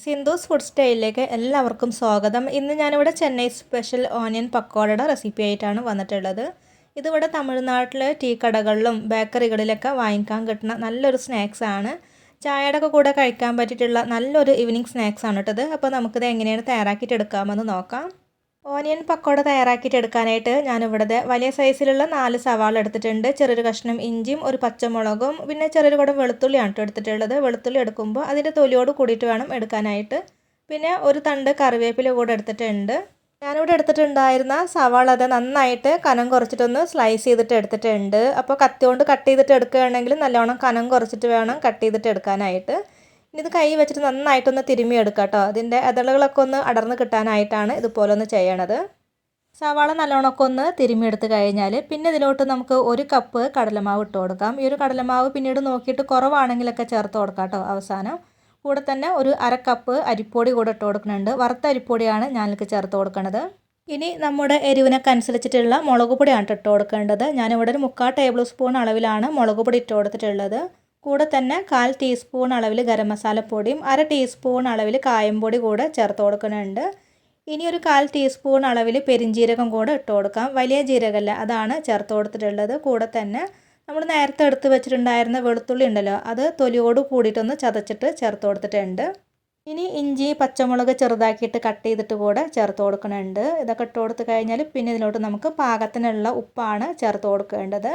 Sindhu's food സ്റ്റൈലിലേക്ക് എല്ലാവർക്കും സ്വാഗതം. ഇന്ന് ഞാനിവിടെ ചെന്നൈ സ്പെഷ്യൽ ഓനിയൻ പക്കോടയുടെ റെസിപ്പി ആയിട്ടാണ് വന്നിട്ടുള്ളത്. ഇതിവിടെ തമിഴ്നാട്ടിലെ ടീ കടകളിലും ബേക്കറികളിലൊക്കെ വാങ്ങിക്കാൻ കിട്ടുന്ന നല്ലൊരു സ്നാക്സാണ്. ചായയുടെ ഒക്കെ കൂടെ കഴിക്കാൻ പറ്റിയിട്ടുള്ള നല്ലൊരു ഈവനിങ് സ്നാക്സാണ് കേട്ടത്. അപ്പോൾ നമുക്കിത് എങ്ങനെയാണ് തയ്യാറാക്കിയിട്ട് എടുക്കാമെന്ന് നോക്കാം. ഓനിയൻ പക്കോട തയ്യാറാക്കിയിട്ട് എടുക്കാനായിട്ട് ഞാനിവിടെ വലിയ സൈസിലുള്ള 4 സവാള എടുത്തിട്ടുണ്ട്. ചെറിയൊരു കഷ്ണം ഇഞ്ചിയും ഒരു പച്ചമുളകും പിന്നെ ചെറിയൊരു കൂടെ വെളുത്തുള്ളിയാണ് എടുത്തിട്ടുള്ളത്. വെളുത്തുള്ളി എടുക്കുമ്പോൾ അതിൻ്റെ തൊലിയോട് കൂടിയിട്ട് വേണം എടുക്കാനായിട്ട്. പിന്നെ ഒരു തണ്ട് കറിവേപ്പില കൂടെ എടുത്തിട്ടുണ്ട്. ഞാനിവിടെ എടുത്തിട്ടുണ്ടായിരുന്ന സവാള അത് നന്നായിട്ട് കനം കുറച്ചിട്ടൊന്ന് സ്ലൈസ് ചെയ്തിട്ട് എടുത്തിട്ടുണ്ട്. അപ്പോൾ കത്തി കൊണ്ട് കട്ട് ചെയ്തിട്ട് എടുക്കുകയാണെങ്കിൽ നല്ലോണം കനം കുറച്ചിട്ട് വേണം കട്ട് ചെയ്തിട്ട് എടുക്കാനായിട്ട്. ഇനി ഇത് കൈ വെച്ചിട്ട് നന്നായിട്ടൊന്ന് തിരുമ്മി എടുക്കാം കേട്ടോ. അതിൻ്റെ ഇതളുകളൊക്കെ ഒന്ന് അടർന്ന് കിട്ടാനായിട്ടാണ് ഇതുപോലെ ഒന്ന് ചെയ്യണത്. സവാള നല്ലോണമൊക്കെ ഒന്ന് തിരുമ്മിയെടുത്ത് കഴിഞ്ഞാൽ പിന്നെ ഇതിലോട്ട് നമുക്ക് 1 കപ്പ് കടലമാവ് ഇട്ട് കൊടുക്കാം. ഈ ഒരു കടലമാവ് പിന്നീട് നോക്കിയിട്ട് കുറവാണെങ്കിലൊക്കെ ചേർത്ത് കൊടുക്കാം കേട്ടോ അവസാനം. കൂടെ തന്നെ ഒരു 1/2 കപ്പ് അരിപ്പൊടി കൂടെ ഇട്ട് കൊടുക്കുന്നുണ്ട്. വറുത്ത അരിപ്പൊടിയാണ് ഞാനിലേക്ക് ചേർത്ത് കൊടുക്കുന്നത്. ഇനി നമ്മുടെ എരിവിനൊക്കെ അനുസരിച്ചിട്ടുള്ള മുളക് പൊടിയാണ് ഇട്ട് കൊടുക്കേണ്ടത്. ഞാനിവിടെ ഒരു 3/4 ടേബിൾ സ്പൂൺ അളവിലാണ് മുളക് പൊടി ഇട്ട് കൊടുത്തിട്ടുള്ളത്. കൂടെ തന്നെ 1/4 ടീസ്പൂൺ അളവിൽ ഗരം മസാലപ്പൊടിയും 1/2 ടീസ്പൂൺ അളവിൽ കായംപൊടി കൂടെ ചേർത്ത് കൊടുക്കുന്നുണ്ട്. ഇനി ഒരു 1/4 ടീസ്പൂൺ അളവിൽ പെരിഞ്ജീരകം കൂടെ ഇട്ട് കൊടുക്കാം. വലിയ ജീരകമല്ല, അതാണ് ചേർത്ത് കൊടുത്തിട്ടുള്ളത്. കൂടെ തന്നെ നമ്മൾ നേരത്തെ എടുത്ത് വെച്ചിട്ടുണ്ടായിരുന്ന വെളുത്തുള്ളി ഉണ്ടല്ലോ, അത് തൊലിയോട് കൂടിയിട്ടൊന്ന് ചതച്ചിട്ട് ചേർത്ത് കൊടുത്തിട്ടുണ്ട്. ഇനി ഇഞ്ചി പച്ചമുളക് ചെറുതാക്കിയിട്ട് കട്ട് ചെയ്തിട്ട് കൂടെ ചേർത്ത് കൊടുക്കുന്നുണ്ട്. ഇതൊക്കെ ഇട്ട് കൊടുത്ത് കഴിഞ്ഞാൽ പിന്നെ ഇതിലോട്ട് നമുക്ക് പാകത്തിനുള്ള ഉപ്പാണ് ചേർത്ത് കൊടുക്കേണ്ടത്.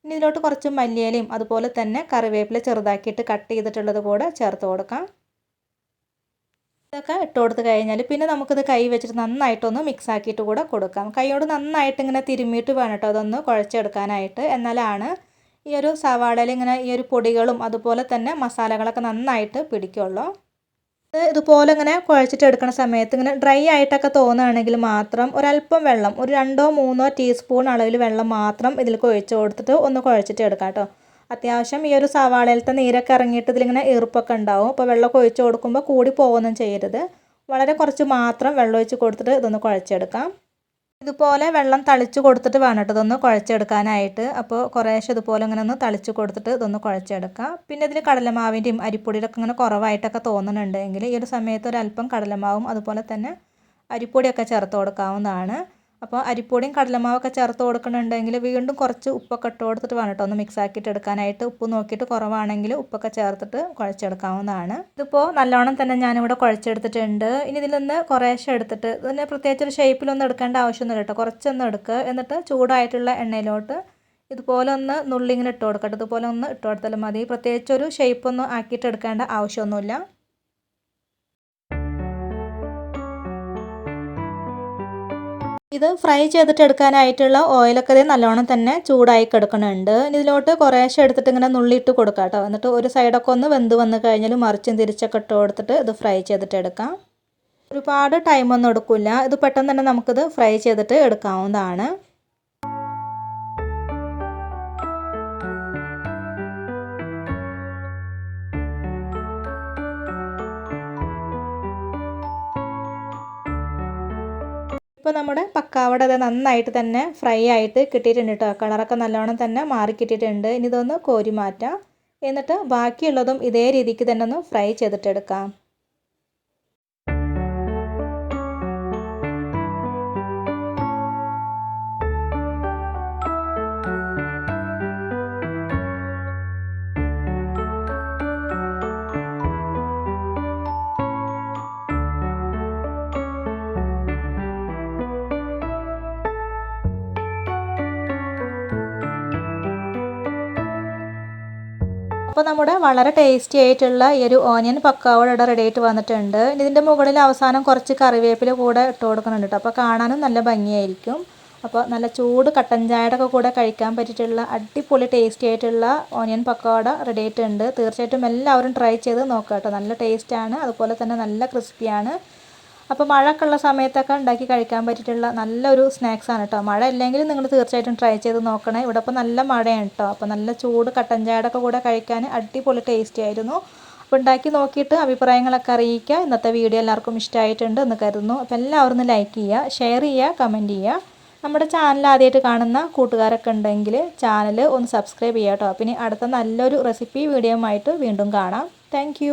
ഇനി ഇതിലോട്ട് കുറച്ച് മല്ലിയിലയും അതുപോലെ തന്നെ കറിവേപ്പില ചെറുതാക്കിയിട്ട് കട്ട് ചെയ്തിട്ടുള്ളത് കൂടെ ചേർത്ത് കൊടുക്കാം. ഇതൊക്കെ ഇട്ട് കൊടുത്ത് കഴിഞ്ഞാൽ പിന്നെ നമുക്കിത് കൈ വെച്ചിട്ട് നന്നായിട്ടൊന്ന് മിക്സ് ആക്കിയിട്ട് കൂടെ കൊടുക്കാം. കൈയോട് നന്നായിട്ട് ഇങ്ങനെ തിരുമ്മിയിട്ട് വേണം കേട്ടോ അതൊന്ന് കുഴച്ചെടുക്കാനായിട്ട്. എന്നാലാണ് ഈ ഒരു സവാളയിൽ ഇങ്ങനെ ഈ ഒരു പൊടികളും അതുപോലെ തന്നെ മസാലകളൊക്കെ നന്നായിട്ട് പിടിക്കുള്ളൂ. ഇതുപോലെ ഇങ്ങനെ കുഴച്ചിട്ട് എടുക്കുന്ന സമയത്ത് ഇങ്ങനെ ഡ്രൈ ആയിട്ടൊക്കെ തോന്നുകയാണെങ്കിൽ മാത്രം ഒരല്പം വെള്ളം, ഒരു 2-3 ടീസ്പൂൺ അളവിൽ വെള്ളം മാത്രം ഇതിലേക്ക് ഒഴിച്ച് കൊടുത്തിട്ട് ഒന്ന് കുഴച്ചിട്ട് എടുക്കാം കേട്ടോ. അത്യാവശ്യം ഈ ഒരു സവാളയിലത്തെ നീരൊക്കെ ഇറങ്ങിയിട്ട് ഇതിലിങ്ങനെ ഈർപ്പൊക്കെ ഉണ്ടാവും. അപ്പോൾ വെള്ളമൊക്കെ ഒഴിച്ച് കൊടുക്കുമ്പോൾ കൂടി പോകുകയൊന്നും ചെയ്യരുത്. വളരെ കുറച്ച് മാത്രം വെള്ളം ഒഴിച്ച് കൊടുത്തിട്ട് ഇതൊന്ന് കുഴച്ചെടുക്കാം. ഇതുപോലെ വെള്ളം തളിച്ച് കൊടുത്തിട്ട് വേണം കേട്ടോ ഇതൊന്ന് കുഴച്ചെടുക്കാനായിട്ട്. അപ്പോൾ കുറേശ്ശെ ഇതുപോലെ ഇങ്ങനെ ഒന്ന് തളിച്ച് കൊടുത്തിട്ട് ഇതൊന്ന് കുഴച്ചെടുക്കാം. പിന്നെ ഇതിൽ കടലമാവിൻ്റെയും അരിപ്പൊടിയൊക്കെ ഇങ്ങനെ കുറവായിട്ടൊക്കെ തോന്നുന്നുണ്ടെങ്കിൽ ഈ ഒരു സമയത്ത് ഒരല്പം കടലമാവും അതുപോലെ തന്നെ അരിപ്പൊടിയൊക്കെ ചേർത്ത് കൊടുക്കാവുന്നതാണ്. അപ്പോൾ അരിപ്പൊടിയും കടലമാവൊക്കെ ചേർത്ത് കൊടുക്കുന്നുണ്ടെങ്കിൽ വീണ്ടും കുറച്ച് ഉപ്പൊക്കെ ഇട്ട് കൊടുത്തിട്ട് വേണം കേട്ടോ ഒന്ന് മിക്സ് ആക്കിയിട്ട് എടുക്കാനായിട്ട്. ഉപ്പ് നോക്കിയിട്ട് കുറവാണെങ്കിൽ ഉപ്പൊക്കെ ചേർത്തിട്ട് കുഴച്ചെടുക്കാവുന്നതാണ്. ഇതിപ്പോൾ നല്ലോണം തന്നെ ഞാനിവിടെ കുഴച്ചെടുത്തിട്ടുണ്ട്. ഇനി ഇതിൽ നിന്ന് കുറേശ്ശെ എടുത്തിട്ട് ഇതിന് പ്രത്യേകിച്ചൊരു ഷേപ്പിലൊന്നും എടുക്കേണ്ട ആവശ്യമൊന്നുമില്ല കേട്ടോ. കുറച്ചൊന്ന് എടുക്കുക. എന്നിട്ട് ചൂടായിട്ടുള്ള എണ്ണയിലോട്ട് ഇതുപോലെ ഒന്ന് നുള്ളിങ്ങനെ ഇട്ട് കൊടുക്കട്ടെ. ഇതുപോലെ ഒന്ന് ഇട്ട് കൊടുത്താലും മതി. പ്രത്യേകിച്ചൊരു ഷേപ്പൊന്നും ആക്കിയിട്ട് എടുക്കേണ്ട ആവശ്യമൊന്നുമില്ല. ഇത് ഫ്രൈ ചെയ്തിട്ട് എടുക്കാനായിട്ടുള്ള ഓയിലൊക്കെ നല്ലോണം തന്നെ ചൂടായി കിടക്കുന്നുണ്ട്. ഇനി ഇതിലോട്ട് കുറേശ്ശെ എടുത്തിട്ട് ഇങ്ങനെ നുള്ളിയിട്ട് കൊടുക്കാം കേട്ടോ. എന്നിട്ട് ഒരു സൈഡൊക്കെ ഒന്ന് വെന്ത് വന്ന് കഴിഞ്ഞാൽ മറിച്ചും തിരിച്ചൊക്കെ ഇട്ട് കൊടുത്തിട്ട് ഇത് ഫ്രൈ ചെയ്തിട്ട് എടുക്കാം. ഒരുപാട് ടൈമൊന്നും എടുക്കില്ല. ഇത് പെട്ടെന്ന് തന്നെ നമുക്കിത് ഫ്രൈ ചെയ്തിട്ട് എടുക്കാവുന്നതാണ്. ഇപ്പോൾ നമ്മുടെ പക്കാവട അത് നന്നായിട്ട് തന്നെ ഫ്രൈ ആയിട്ട് കിട്ടിയിട്ടുണ്ട് കേട്ടോ. കളറൊക്കെ നല്ലോണം തന്നെ മാറി കിട്ടിയിട്ടുണ്ട്. ഇനി ഇതൊന്ന് കോരി മാറ്റാം. എന്നിട്ട് ബാക്കിയുള്ളതും ഇതേ രീതിക്ക് തന്നെ ഒന്ന് ഫ്രൈ ചെയ്തിട്ടെടുക്കാം. അപ്പോൾ നമ്മുടെ വളരെ ടേസ്റ്റി ആയിട്ടുള്ള ഈ ഒരു ഓനിയൻ പക്കാവട ഇവിടെ റെഡി ആയിട്ട് വന്നിട്ടുണ്ട്. ഇതിൻ്റെ മുകളിൽ അവസാനം കുറച്ച് കറിവേപ്പില കൂടെ ഇട്ട് കൊടുക്കുന്നുണ്ട് കേട്ടോ. അപ്പോൾ കാണാനും നല്ല ഭംഗിയായിരിക്കും. അപ്പോൾ നല്ല ചൂട് കട്ടൻ ചായയുടെ ഒക്കെ കൂടെ കഴിക്കാൻ പറ്റിയിട്ടുള്ള അടിപൊളി ടേസ്റ്റി ആയിട്ടുള്ള ഓനിയൻ പക്കോട റെഡി ആയിട്ടുണ്ട്. തീർച്ചയായിട്ടും എല്ലാവരും ട്രൈ ചെയ്ത് നോക്കുക കേട്ടോ. നല്ല ടേസ്റ്റാണ്, അതുപോലെ തന്നെ നല്ല ക്രിസ്പിയാണ്. അപ്പോൾ മഴയൊക്കെ ഉള്ള സമയത്തൊക്കെ ഉണ്ടാക്കി കഴിക്കാൻ പറ്റിയിട്ടുള്ള നല്ലൊരു സ്നാക്സാണ് കേട്ടോ. മഴ ഇല്ലെങ്കിൽ നിങ്ങൾ തീർച്ചയായിട്ടും ട്രൈ ചെയ്ത് നോക്കണേ. ഇവിടെ ഇപ്പോൾ നല്ല മഴയാണ് കേട്ടോ. അപ്പോൾ നല്ല ചൂട് കട്ടൻ ചായയുടെ ഒക്കെ കൂടെ കഴിക്കാൻ അടിപൊളി ടേസ്റ്റി ആയിരുന്നു. അപ്പോൾ ഉണ്ടാക്കി നോക്കിയിട്ട് അഭിപ്രായങ്ങളൊക്കെ അറിയിക്കുക. ഇന്നത്തെ വീഡിയോ എല്ലാവർക്കും ഇഷ്ടമായിട്ടുണ്ട് എന്ന് കരുതുന്നു. അപ്പോൾ എല്ലാവരും ഒന്ന് ലൈക്ക് ചെയ്യുക, ഷെയർ ചെയ്യുക, കമൻറ്റ് ചെയ്യുക. നമ്മുടെ ചാനൽ ആദ്യമായിട്ട് കാണുന്ന കൂട്ടുകാരൊക്കെ ഉണ്ടെങ്കിൽ ചാനൽ ഒന്ന് സബ്സ്ക്രൈബ് ചെയ്യുക കേട്ടോ. പിന്നെ അടുത്ത നല്ലൊരു റെസിപ്പി വീഡിയോ ആയിട്ട് വീണ്ടും കാണാം. താങ്ക്